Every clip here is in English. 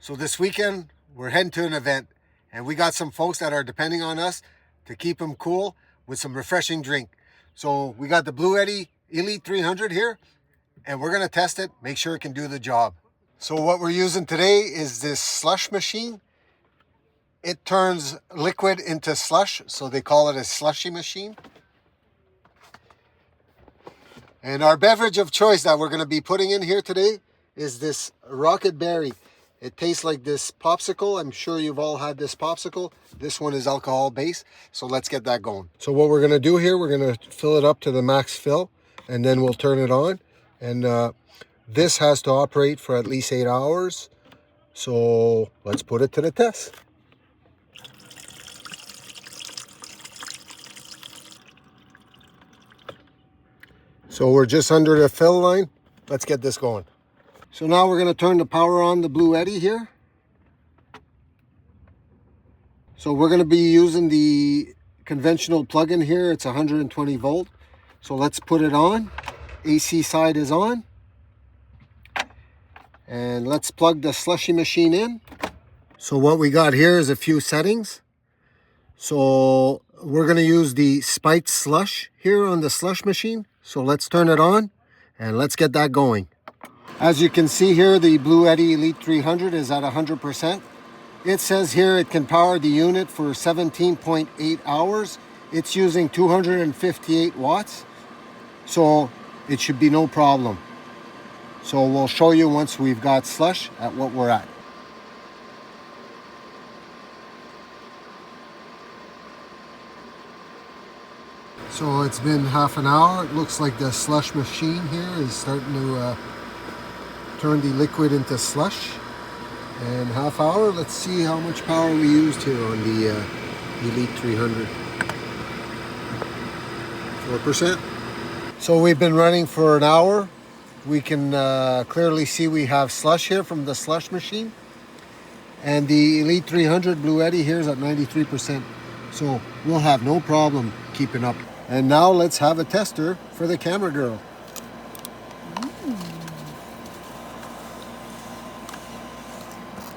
So this weekend, we're heading to an event, and we got some folks that are depending on us to keep them cool with some refreshing drink. So we got the BLUETTI Elite 300 here, and we're gonna test it, make sure it can do the job. So what we're using today is this slush machine. It turns liquid into slush, so they call it a slushy machine. And our beverage of choice that we're gonna be putting in here today is this rocket berry. It tastes like this popsicle. I'm sure you've all had this popsicle. This one is alcohol based, so let's get that going. So what we're gonna do here, we're gonna fill it up to the max fill, and then we'll turn it on. And this has to operate for at least 8 hours. So let's put it to the test. So we're just under the fill line. Let's get this going. So now we're going to turn the power on the BLUETTI here. So we're going to be using the conventional plug-in here. It's 120 volt. So let's put it on. AC side is on. And let's plug the slushy machine in. So what we got here is a few settings. So we're going to use the spiked slush here on the slush machine. So let's turn it on and let's get that going. As you can see here, the BLUETTI Elite 300 is at 100%. It says here it can power the unit for 17.8 hours. It's using 258 watts. So it should be no problem. So we'll show you once we've got slush at what we're at. So it's been half an hour. It looks like the slush machine here is starting to turn the liquid into slush. And half hour, let's see how much power we used here on the Elite 300. 4%. So we've been running for an hour. We can clearly see we have slush here from the slush machine. And the Elite 300 BLUETTI here is at 93%. So we'll have no problem keeping up. And now let's have a tester for the camera girl.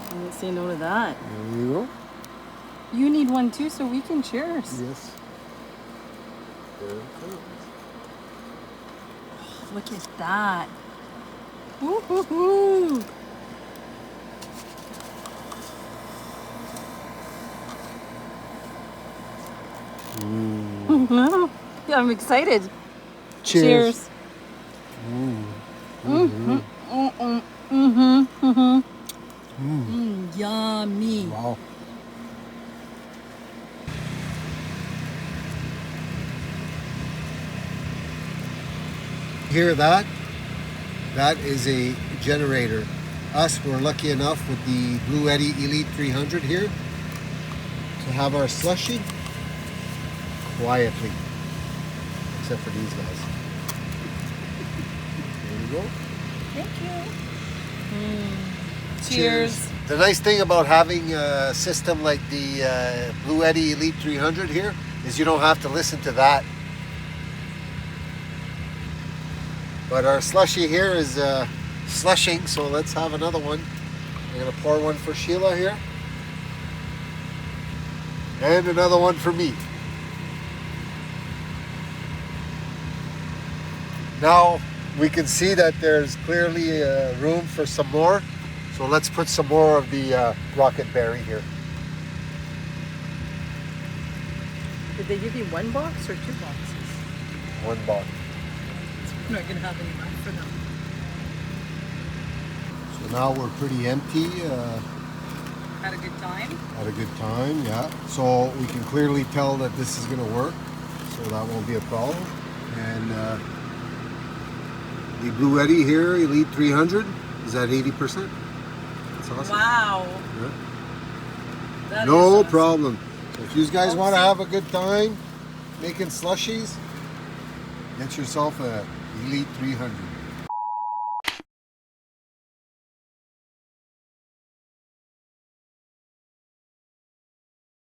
I didn't say no to that. There you go. You need one too, so we can cheers. Yes. There it comes. Look at that. Woo-hoo-hoo. Yeah, I'm excited. Cheers. Yummy. Wow. Hear that? That is a generator. Us, we're lucky enough with the BLUETTI Elite 300 here to have our slushy quietly, except for these guys. There you go. Thank you. Cheers. The nice thing about having a system like the BLUETTI Elite 300 here is you don't have to listen to that. But our slushy here is slushing, so let's have another one. I'm going to pour one for Sheila here. And another one for me. Now we can see that there's clearly room for some more. So let's put some more of the rocket berry here. Did they give you one box or 2 boxes? One box. We're not going to have any left for them. So now we're pretty empty. Had a good time? Had a good time, yeah. So we can clearly tell that this is going to work. So that won't be a problem. And the BLUETTI here, Elite 300, is at 80%. That's awesome. Wow. Yeah. That No is awesome. problem. So if you guys want to have a good time making slushies, get yourself a Elite 300.